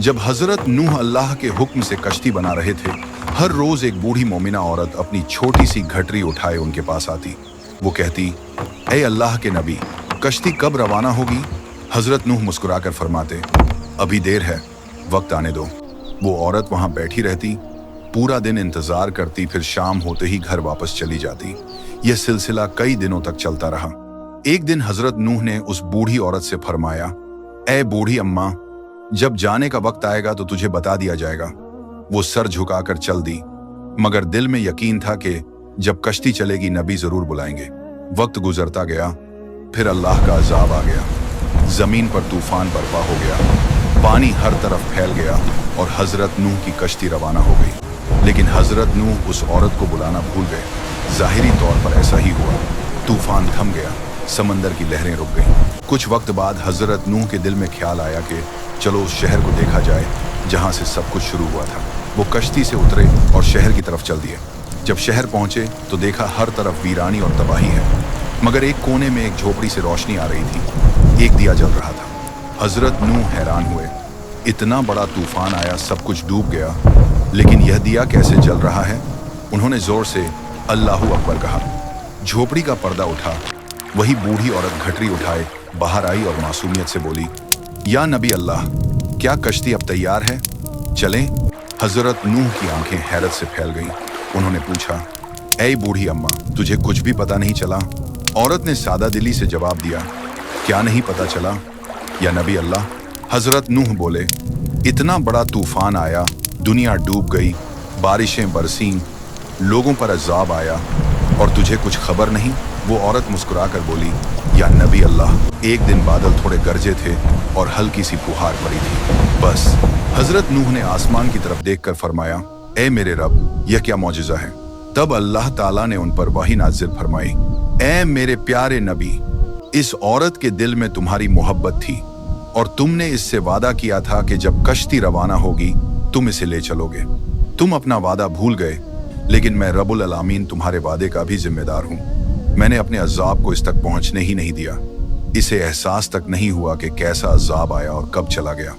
जब हजरत नूह अल्लाह के हुक्म से कश्ती बना रहे थे, हर रोज एक बूढ़ी मोमिना औरत अपनी छोटी सी घटरी उठाए उनके पास आती। वो कहती, ए अल्लाह के नबी, कश्ती कब रवाना होगी? हजरत नूह मुस्कुराकर फरमाते, अभी देर है, वक्त आने दो। वो औरत वहां बैठी रहती, पूरा दिन इंतजार करती, फिर शाम होते ही घर वापस चली जाती। यह सिलसिला कई दिनों तक चलता रहा। एक दिन हजरत नूह ने उस बूढ़ी औरत से फरमाया, ए बूढ़ी अम्मा, जब जाने का वक्त आएगा तो तुझे बता दिया जाएगा। वो सर झुकाकर चल दी, मगर दिल में यकीन था कि जब कश्ती चलेगी नबी जरूर बुलाएंगे। वक्त गुजरता गया, फिर अल्लाह का अजाब आ गया। जमीन पर तूफान बर्पा हो गया, पानी हर तरफ फैल गया और हजरत नूह की कश्ती रवाना हो गई। लेकिन हजरत नूह उस औरत को बुलाना भूल गए। जाहिरी तौर पर ऐसा ही हुआ। तूफान थम गया, समंदर की लहरें रुक गईं। कुछ वक्त बाद हजरत नूह के दिल में ख्याल आया कि चलो उस शहर को देखा जाए जहां से सब कुछ शुरू हुआ था। वो कश्ती से उतरे और शहर की तरफ चल दिए। जब शहर पहुंचे तो देखा हर तरफ वीरानी और तबाही है, मगर एक कोने में एक झोपड़ी से रोशनी आ रही थी। एक दिया जल रहा था। हजरत नूह हैरान हुए, इतना बड़ा तूफान आया, सब कुछ डूब गया, लेकिन यह दिया कैसे जल रहा है? उन्होंने जोर से अल्लाहू अकबर कहा। झोपड़ी का पर्दा उठा। वही बूढ़ी औरत घटरी उठाए बाहर आई और मासूमियत से बोली, या नबी अल्लाह, क्या कश्ती अब तैयार है? चलें? हजरत नूह की आंखें हैरत से फैल गईं। उन्होंने पूछा, ऐ बूढ़ी अम्मा, तुझे कुछ भी पता नहीं चला? औरत ने सादा दिली से जवाब दिया, क्या नहीं पता चला या नबी अल्लाह? हजरत नूह बोले, इतना बड़ा तूफान आया, दुनिया डूब गई, बारिशें बरसीं, लोगों पर अजाब आया और तुझे कुछ खबर नहीं? वो औरत मुस्कुराकर बोली, या नबी अल्लाह, एक दिन बादल थोड़े गरजे थे और हल्की सी फुहार पड़ी थी, बस। हजरत नूह ने आसमान की तरफ देखकर फरमाया, ए मेरे रब, यह क्या मौजिज़ा है? तब अल्लाह ताला ने उन पर वही नाज़िल फरमाई, ए मेरे प्यारे नबी, इस औरत के दिल में तुम्हारी मोहब्बत थी और तुमने इससे वादा किया था कि जब कश्ती रवाना होगी तुम इसे ले चलोगे। तुम अपना वादा भूल गए, लेकिन मैं रब्बुल आलमीन तुम्हारे वादे का भी जिम्मेदार हूँ। मैंने अपने अजाब को इस तक पहुंचने ही नहीं दिया। इसे एहसास तक नहीं हुआ कि कैसा अजाब आया और कब चला गया।